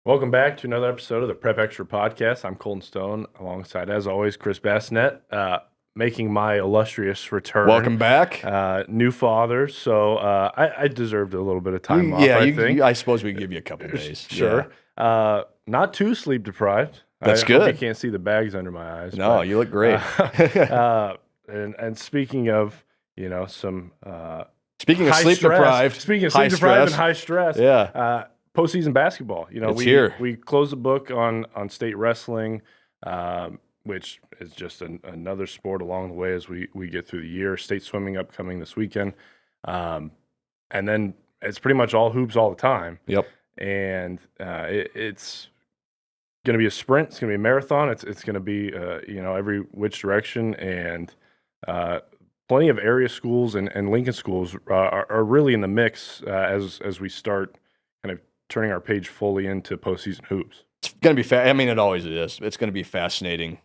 Welcome back to another episode of the Prep Extra Podcast. I'm Colton Stone, alongside, as always, Chris Basnett, making my illustrious return. Welcome back. New father, so I deserved a little bit of time off, I think. I suppose we can give you a couple days. Sure. Yeah. Not too sleep deprived. That's I good. hope you can't see the bags under my eyes. No, you look great. And speaking of, some Speaking of high sleep stress, deprived. Speaking of high sleep deprived stress. and high stress. Yeah. Postseason basketball. It's here. We closed the book on state wrestling, which is just another sport along the way as we get through the year. State swimming upcoming this weekend. And then it's pretty much all hoops all the time. Yep. And it's going to be a sprint. It's going to be a marathon. It's going to be, every which direction. And plenty of area schools and Lincoln schools are really in the mix as we start kind of turning our page fully into postseason hoops. It's going to be it always is. It's going to be fascinating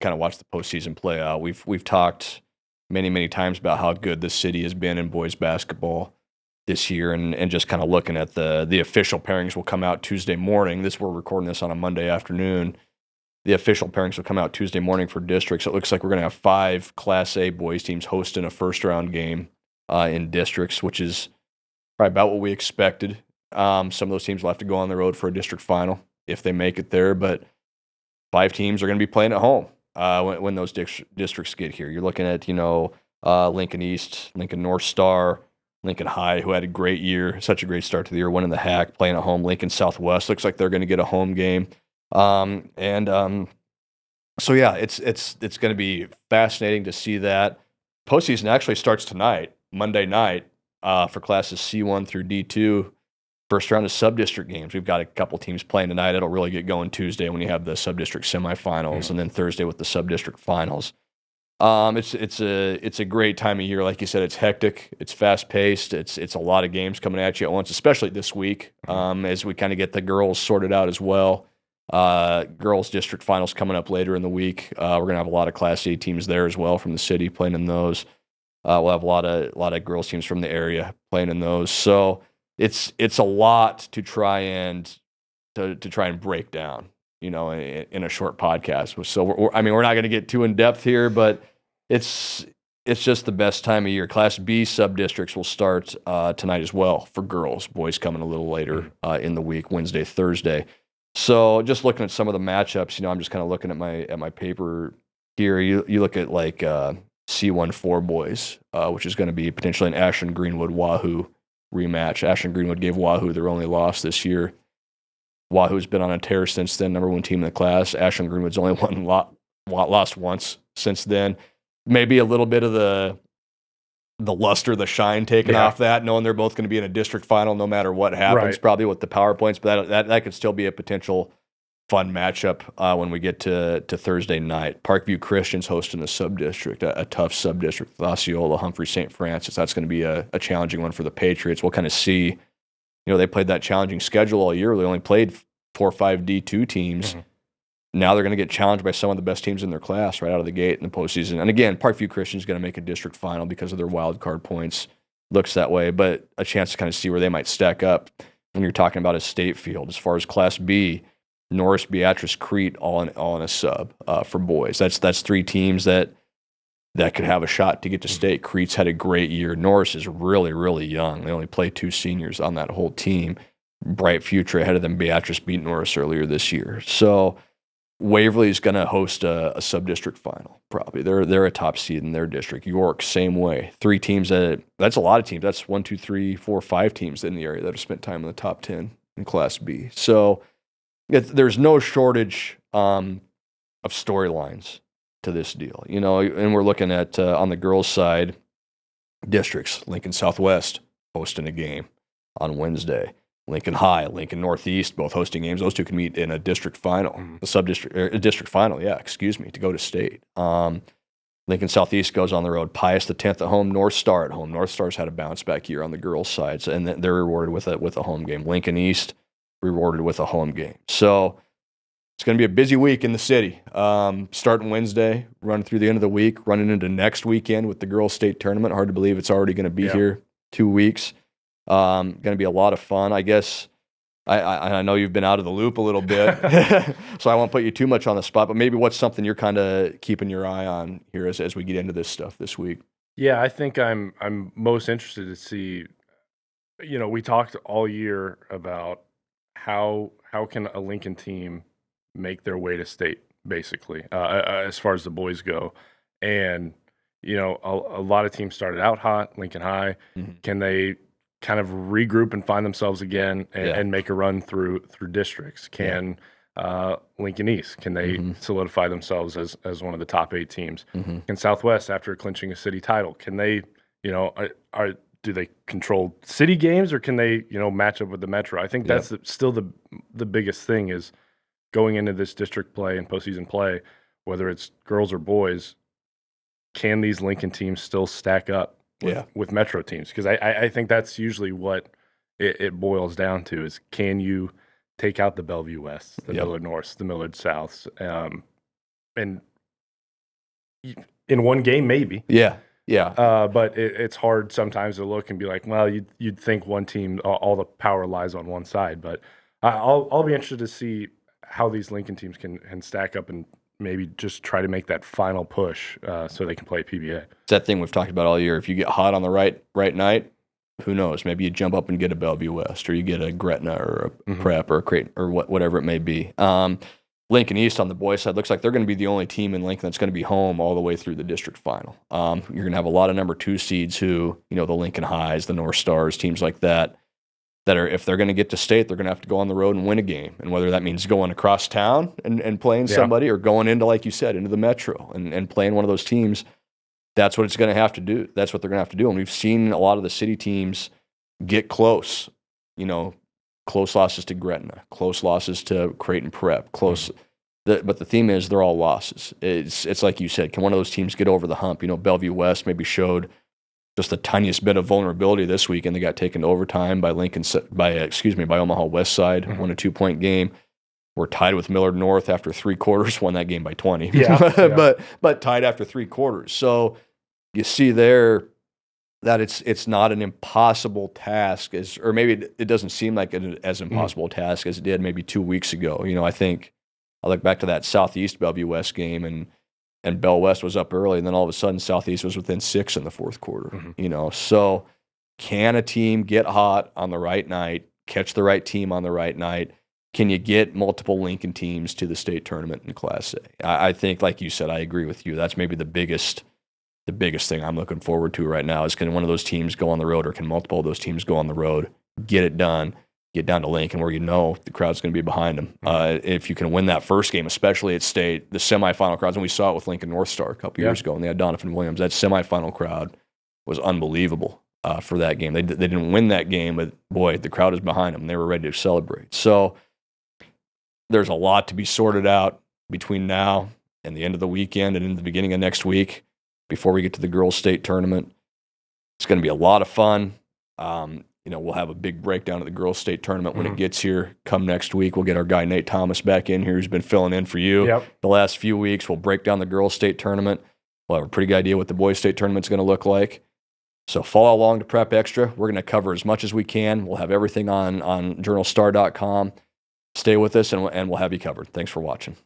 kind of watch the postseason play out. We've talked many times about how good this city has been in boys basketball this year, and just kind of looking at the official pairings will come out Tuesday morning. We're recording this on a Monday afternoon. The official pairings will come out Tuesday morning for districts. It looks like we're going to have 5 Class A boys teams hosting a first-round game in districts, which is probably about what we expected. Some of those teams will have to go on the road for a district final if they make it there, but 5 teams are going to be playing at home when those districts get here. You're looking at, Lincoln East, Lincoln North Star, Lincoln High, who had a great year, such a great start to the year, winning the HAC, playing at home. Lincoln Southwest looks like they're going to get a home game. So yeah, it's going to be fascinating to see that. Postseason actually starts tonight, Monday night, for classes C1 through D2. First round of sub-district games. We've got a couple teams playing tonight. It'll really get going Tuesday when you have the sub-district semifinals, and then Thursday with the sub-district finals. It's a great time of year. Like you said, it's hectic. It's fast-paced. It's a lot of games coming at you at once, especially this week as we kind of get the girls sorted out as well. Girls district finals coming up later in the week. We're going to have a lot of Class A teams there as well from the city playing in those. We'll have a lot of girls teams from the area playing in those. So it's a lot to try and break down, in a short podcast. So we're not going to get too in depth here, but it's just the best time of year. Class B sub districts will start tonight as well for girls. Boys coming a little later in the week, Wednesday, Thursday. So just looking at some of the matchups, I'm just kind of looking at my paper here. You look at like C14 boys, which is going to be potentially an Ashland Greenwood Wahoo rematch. Ashland Greenwood gave Wahoo their only loss this year. Wahoo's been on a tear since then, number 1 team in the class. Ashland Greenwood's only lost once since then. Maybe a little bit of the luster, the shine taken off that, knowing they're both going to be in a district final no matter what happens, probably with the PowerPoints, but that could still be a potential fun matchup when we get to Thursday night. Parkview Christian's hosting a sub-district, a tough sub-district with Osceola, Humphrey, St. Francis. That's going to be a challenging one for the Patriots. We'll kind of see, they played that challenging schedule all year. They only played 4 or 5 D2 teams. Now they're going to get challenged by some of the best teams in their class right out of the gate in the postseason. And again, Parkview Christian's going to make a district final because of their wild card points. Looks that way, but a chance to kind of see where they might stack up when you're talking about a state field. As far as Class B, Norris, Beatrice, Crete, all in a sub for boys. That's 3 teams that could have a shot to get to state. Crete's had a great year. Norris is really, really young. They only play 2 seniors on that whole team. Bright future ahead of them. Beatrice beat Norris earlier this year. So Waverly's going to host a sub-district final, probably. They're a top seed in their district. York, same way. 3 teams. That's a lot of teams. That's 1, 2, 3, 4, 5 teams in the area that have spent time in the top 10 in Class B. So there's no shortage of storylines to this deal, and we're looking at, on the girls' side, districts. Lincoln Southwest hosting a game on Wednesday. Lincoln High, Lincoln Northeast, both hosting games. Those 2 can meet in a district final, a district final, to go to state. Lincoln Southeast goes on the road. Pius the 10th at home, North Star at home. North Star's had a bounce back year on the girls' side, and they're rewarded with a home game. Lincoln East rewarded with a home game. So it's going to be a busy week in the city. Starting Wednesday, running through the end of the week, running into next weekend with the girls' state tournament. Hard to believe it's already going to be here 2 weeks. Going to be a lot of fun. I guess I know you've been out of the loop a little bit, so I won't put you too much on the spot, but maybe what's something you're kind of keeping your eye on here as we get into this stuff this week? Yeah, I think I'm most interested to see. We talked all year about how can a Lincoln team make their way to state, basically, as far as the boys go, and a lot of teams started out hot. Lincoln High, can they kind of regroup and find themselves again and make a run through districts? Can Lincoln East, can they solidify themselves as one of the top 8 teams? Can Southwest, after clinching a city title, can they, do they control city games, or can they, match up with the Metro? I think that's still the biggest thing is going into this district play and postseason play, whether it's girls or boys, can these Lincoln teams still stack up with Metro teams? Because I think that's usually what it boils down to is, can you take out the Bellevue West, the Millard Norths, the Millard Souths, and in one game maybe. But it's hard sometimes to look and be like, well, you'd think one team, all the power lies on one side. But I'll be interested to see how these Lincoln teams can stack up and maybe just try to make that final push so they can play PBA. It's that thing we've talked about all year. If you get hot on the right night, who knows? Maybe you jump up and get a Bellevue West, or you get a Gretna or a Prep or a Creighton or whatever it may be. Lincoln East on the boys' side looks like they're going to be the only team in Lincoln that's going to be home all the way through the district final. You're going to have a lot of number 2 seeds who, the Lincoln Highs, the North Stars, teams like that are, if they're going to get to state, they're going to have to go on the road and win a game. And whether that means going across town and playing somebody, or going into, like you said, into the Metro and playing one of those teams, that's what it's going to have to do. That's what they're going to have to do. And we've seen a lot of the city teams get close, close losses to Gretna, close losses to Creighton Prep, close. But the theme is they're all losses. It's like you said, can one of those teams get over the hump? Bellevue West maybe showed just the tiniest bit of vulnerability this week, and they got taken to overtime by Omaha West Side, won a 2-point game. We're tied with Millard North after 3 quarters, won that game by 20. But tied after 3 quarters. So you see there that it's not an impossible task, or maybe it doesn't seem like as impossible a task as it did maybe 2 weeks ago. I think I look back to that Southeast Bellevue West game, and Bell West was up early, and then all of a sudden Southeast was within 6 in the 4th quarter. So can a team get hot on the right night, catch the right team on the right night? Can you get multiple Lincoln teams to the state tournament in Class A? I think, like you said, I agree with you. That's maybe the biggest thing I'm looking forward to right now is, can one of those teams go on the road, or can multiple of those teams go on the road, get it done, get down to Lincoln where the crowd's going to be behind them. If you can win that first game, especially at state, the semifinal crowds, and we saw it with Lincoln North Star a couple years ago, and they had Donovan Williams. That semifinal crowd was unbelievable for that game. They didn't win that game, but boy, the crowd is behind them. They were ready to celebrate. So there's a lot to be sorted out between now and the end of the weekend and in the beginning of next week before we get to the girls' state tournament. It's going to be a lot of fun. We'll have a big breakdown of the girls' state tournament when it gets here. Come next week, we'll get our guy Nate Thomas back in here, who's been filling in for you the last few weeks. We'll break down the girls' state tournament. We'll have a pretty good idea what the boys' state tournament's going to look like. So follow along to Prep Extra. We're going to cover as much as we can. We'll have everything on journalstar.com. Stay with us, and we'll have you covered. Thanks for watching.